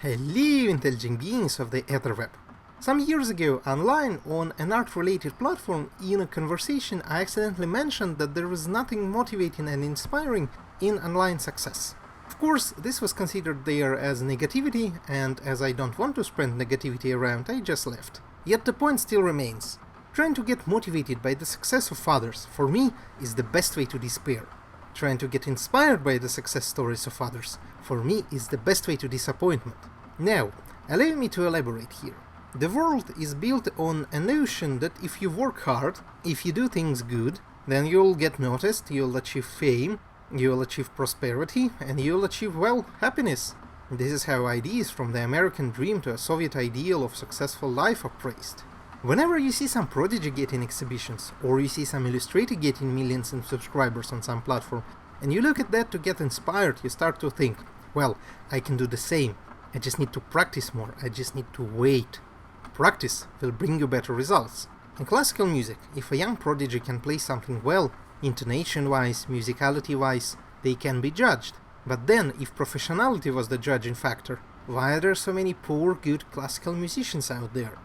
Hello, intelligent beings of the etherweb. Some years ago, online, on an art-related platform, in a conversation I accidentally mentioned that there was nothing motivating and inspiring in online success. Of course, this was considered there as negativity, and as I don't want to spread negativity around, I just left. Yet the point still remains. Trying to get motivated by the success of others, for me, is the best way to despair. Trying to get inspired by the success stories of others, for me, is the best way to disappointment. Now, allow me to elaborate here. The world is built on a notion that if you work hard, if you do things good, then you'll get noticed, you'll achieve fame, you'll achieve prosperity, and you'll achieve, well, happiness. This is how ideas from the American dream to a Soviet ideal of successful life are praised. Whenever you see some prodigy getting exhibitions, or you see some illustrator getting millions of subscribers on some platform, and you look at that to get inspired, you start to think, well, I can do the same. I just need to practice more, I just need to wait. Practice will bring you better results. In classical music, if a young prodigy can play something well, intonation-wise, musicality-wise, they can be judged. But then, if professionality was the judging factor, why are there so many poor, good classical musicians out there?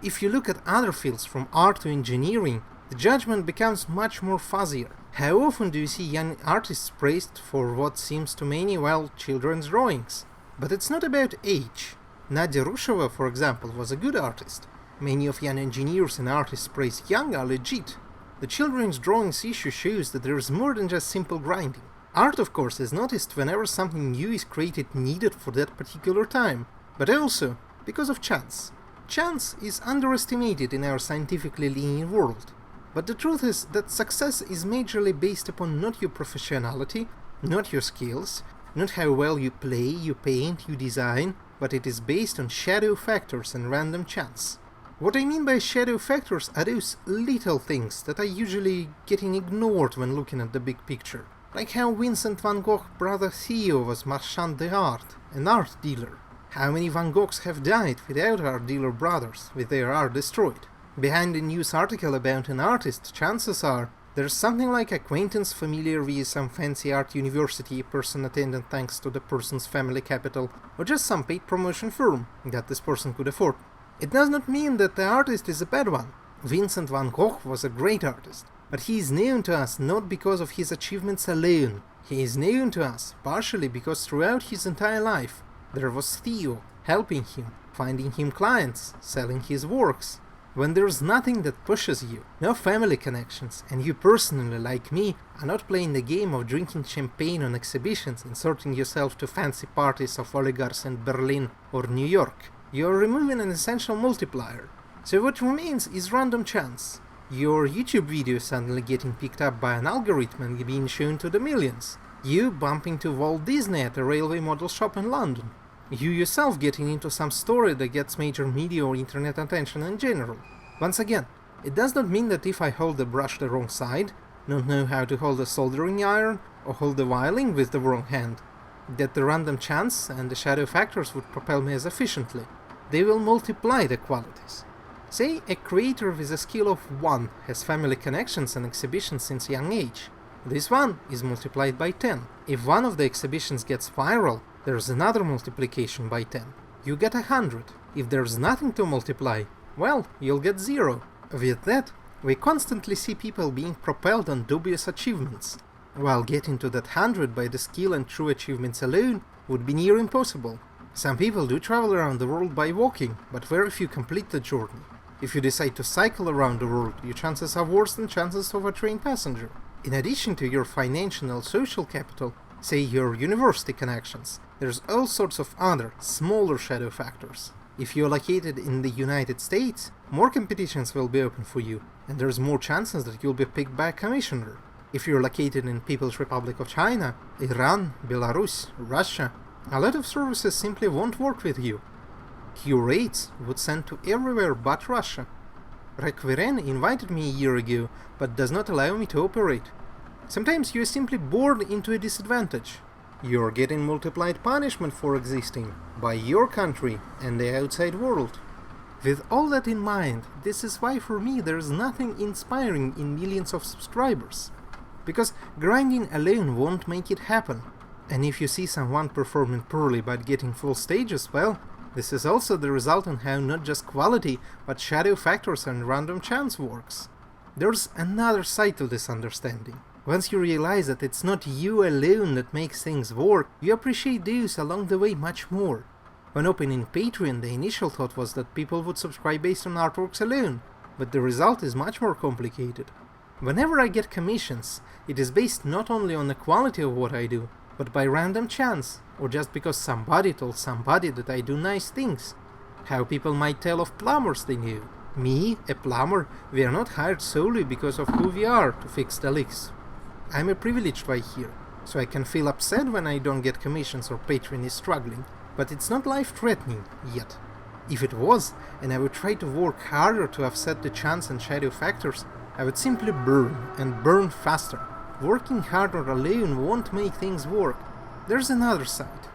If you look at other fields, from art to engineering, the judgment becomes much more fuzzier. How often do you see young artists praised for what seems to many, well, children's drawings? But it's not about age. Nadia Rusheva, for example, was a good artist. Many of young engineers and artists praised young are legit. The children's drawings issue shows that there is more than just simple grinding. Art, of course, is noticed whenever something new is created needed for that particular time, but also because of chance. Chance is underestimated in our scientifically linear world. But the truth is that success is majorly based upon not your professionality, not your skills, not how well you play, you paint, you design, but it is based on shadow factors and random chance. What I mean by shadow factors are those little things that are usually getting ignored when looking at the big picture. Like how Vincent van Gogh's brother Theo was marchand d'art, an art dealer. How many Van Goghs have died without art dealer brothers, with their art destroyed? Behind a news article about an artist, chances are there's something like acquaintance familiar with some fancy art university a person attended thanks to the person's family capital, or just some paid promotion firm that this person could afford. It does not mean that the artist is a bad one. Vincent van Gogh was a great artist, but he is known to us not because of his achievements alone. He is known to us partially because throughout his entire life there was Theo helping him, finding him clients, selling his works. When there's nothing that pushes you, no family connections, and you personally, like me, are not playing the game of drinking champagne on exhibitions, inserting yourself to fancy parties of oligarchs in Berlin or New York, you are removing an essential multiplier. So what remains is random chance. Your YouTube video suddenly getting picked up by an algorithm and being shown to the millions. You bumping to Walt Disney at a railway model shop in London. You yourself getting into some story that gets major media or internet attention in general. Once again, it does not mean that if I hold the brush the wrong side, don't know how to hold a soldering iron, or hold the violin with the wrong hand, that the random chance and the shadow factors would propel me as efficiently. They will multiply the qualities. Say a creator with a skill of 1 has family connections and exhibitions since young age. This 1 is multiplied by 10. If one of the exhibitions gets viral, there's another multiplication by 10. You get 100. If there's nothing to multiply, well, you'll get 0. With that, we constantly see people being propelled on dubious achievements, while getting to that 100 by the skill and true achievements alone would be near impossible. Some people do travel around the world by walking, but very few complete the journey. If you decide to cycle around the world, your chances are worse than chances of a train passenger. In addition to your financial and social capital, say your university connections, there's all sorts of other, smaller shadow factors. If you're located in the United States, more competitions will be open for you, and there's more chances that you'll be picked by a commissioner. If you're located in People's Republic of China, Iran, Belarus, Russia, a lot of services simply won't work with you. Curates would send to everywhere but Russia. Requiren invited me a year ago, but does not allow me to operate. Sometimes you are simply bored into a disadvantage. You're getting multiplied punishment for existing by your country and the outside world. With all that in mind, this is why for me there is nothing inspiring in millions of subscribers. Because grinding alone won't make it happen. And if you see someone performing poorly but getting full stages, well, this is also the result in how not just quality, but shadow factors and random chance works. There's another side to this understanding. Once you realize that it's not you alone that makes things work, you appreciate those along the way much more. When opening Patreon, the initial thought was that people would subscribe based on artworks alone, but the result is much more complicated. Whenever I get commissions, it is based not only on the quality of what I do, but by random chance, or just because somebody told somebody that I do nice things. How people might tell of plumbers they knew. Me, a plumber, we are not hired solely because of who we are to fix the leaks. I'm a privileged guy here, so I can feel upset when I don't get commissions or Patreon is struggling, but it's not life-threatening, yet. If it was, and I would try to work harder to offset the chance and shadow factors, I would simply burn, and burn faster. Working harder alone won't make things work. There's another side.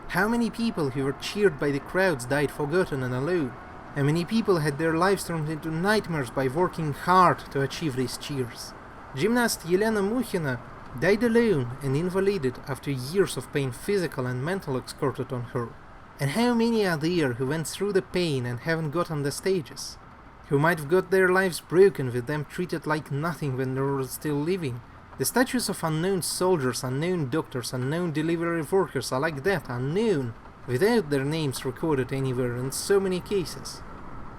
How many people who were cheered by the crowds died forgotten and alone? How many people had their lives turned into nightmares by working hard to achieve these cheers? Gymnast Yelena Mukhina died alone and invalided after years of pain physical and mental exerted on her. And how many are there who went through the pain and haven't got on the stages? Who might have got their lives broken with them treated like nothing when they were still living? The statues of unknown soldiers, unknown doctors, unknown delivery workers are like that, unknown, without their names recorded anywhere in so many cases.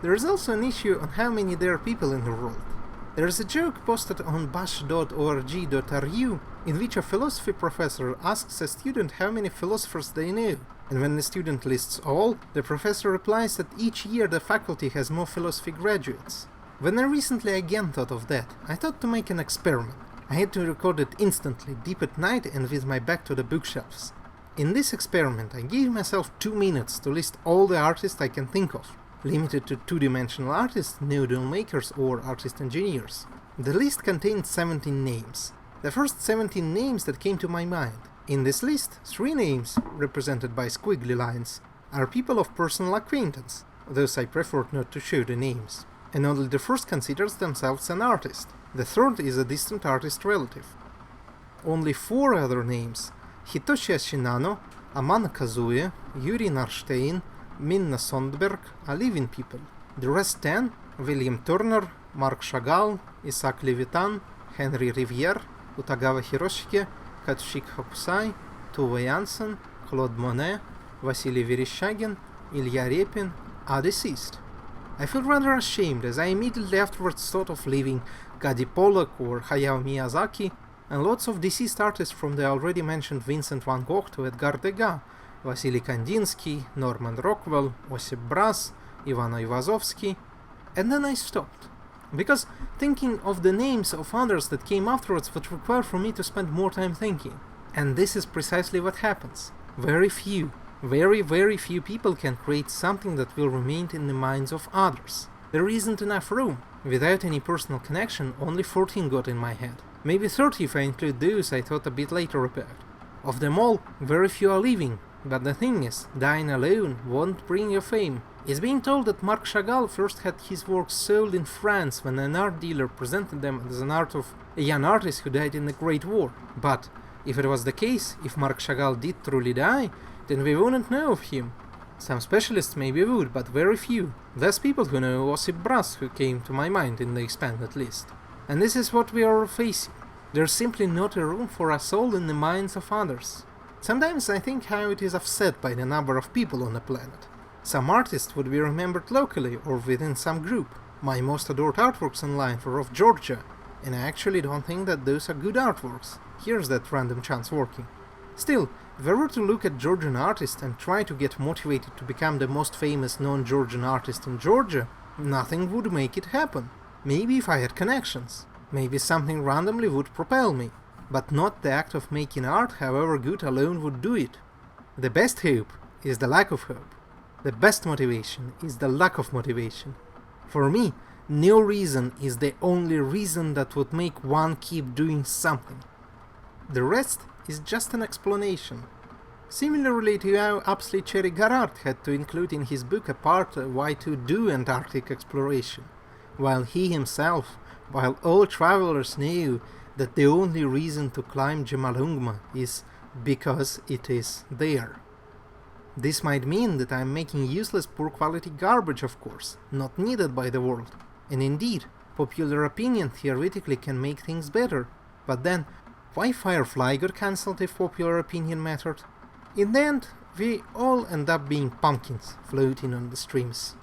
There is also an issue on how many there are people in the world. There is a joke posted on bash.org.ru in which a philosophy professor asks a student how many philosophers they know, and when the student lists all, the professor replies that each year the faculty has more philosophy graduates. When I recently again thought of that, I thought to make an experiment. I had to record it instantly, deep at night and with my back to the bookshelves. In this experiment, I gave myself 2 minutes to list all the artists I can think of, limited to two-dimensional artists, nodal makers, or artist engineers. The list contained 17 names. The first 17 names that came to my mind. In this list, 3 names, represented by squiggly lines, are people of personal acquaintance, thus I preferred not to show the names. And only the first considers themselves an artist. The third is a distant artist relative. Only 4 other names, Hitoshi Ashinano, Amano Kazue, Yuri Narstein, Minna Sondberg, are living people. The rest 10, William Turner, Marc Chagall, Isaac Levitan, Henry Rivière, Utagawa Hiroshige, Katsushika Hokusai, Tove Jansson, Claude Monet, Vasily Vereshchagin, Ilya Repin are deceased. I feel rather ashamed as I immediately afterwards thought of leaving Gadi Pollock or Hayao Miyazaki and lots of deceased artists from the already mentioned Vincent van Gogh to Edgar Degas, Vasily Kandinsky, Norman Rockwell, Osip Broz, Ivan Aivazovsky, and then I stopped. Because thinking of the names of others that came afterwards would require for me to spend more time thinking. And this is precisely what happens. Very few people can create something that will remain in the minds of others. There isn't enough room. Without any personal connection, only 14 got in my head. Maybe 30 if I include those I thought a bit later about. Of them all, very few are living. But the thing is, dying alone won't bring you fame. It's being told that Marc Chagall first had his works sold in France when an art dealer presented them as an art of a young artist who died in the Great War. But if it was the case, if Marc Chagall did truly die, then we wouldn't know of him. Some specialists maybe would, but very few. Less people who know Osip Broz, who came to my mind in the expanded list. And this is what we are facing. There's simply not a room for us all in the minds of others. Sometimes I think how it is offset by the number of people on the planet. Some artists would be remembered locally or within some group. My most adored artworks online were of Georgia, and I actually don't think that those are good artworks. Here's that random chance working. Still, if I were to look at Georgian artists and try to get motivated to become the most famous non-Georgian artist in Georgia, nothing would make it happen. Maybe if I had connections. Maybe something randomly would propel me. But not the act of making art, however good, alone would do it. The best hope is the lack of hope. The best motivation is the lack of motivation. For me, no reason is the only reason that would make one keep doing something. The rest is just an explanation. Similarly to how Apsley Cherry Garrard had to include in his book a part why to do Antarctic exploration, while he himself, while all travelers knew that the only reason to climb Jamalungma is because it is there. This might mean that I'm making useless poor quality garbage, of course, not needed by the world. And indeed, popular opinion theoretically can make things better. But then, why Firefly got cancelled if popular opinion mattered? In the end, we all end up being pumpkins floating on the streams.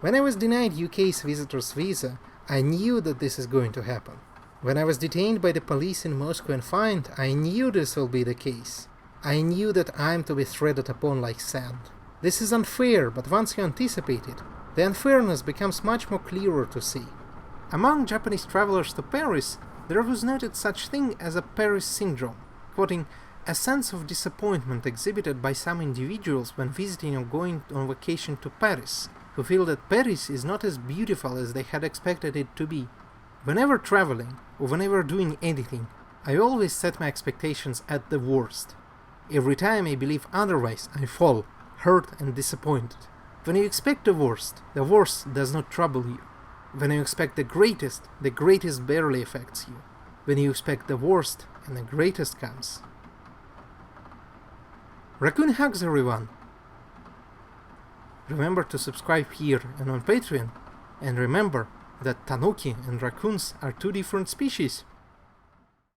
When I was denied UK's visitor's visa, I knew that this is going to happen. When I was detained by the police in Moscow and fined, I knew this will be the case. I knew that I am to be threaded upon like sand. This is unfair, but once you anticipate it, the unfairness becomes much more clearer to see. Among Japanese travelers to Paris, there was noted such thing as a Paris syndrome, quoting, "a sense of disappointment exhibited by some individuals when visiting or going on vacation to Paris, who feel that Paris is not as beautiful as they had expected it to be. Whenever traveling, or whenever doing anything, I always set my expectations at the worst. Every time I believe otherwise, I fall, hurt and disappointed. When you expect the worst does not trouble you. When you expect the greatest barely affects you. When you expect the worst, and the greatest comes." Raccoon hugs, everyone! Remember to subscribe here and on Patreon, and remember that tanuki and raccoons are two different species.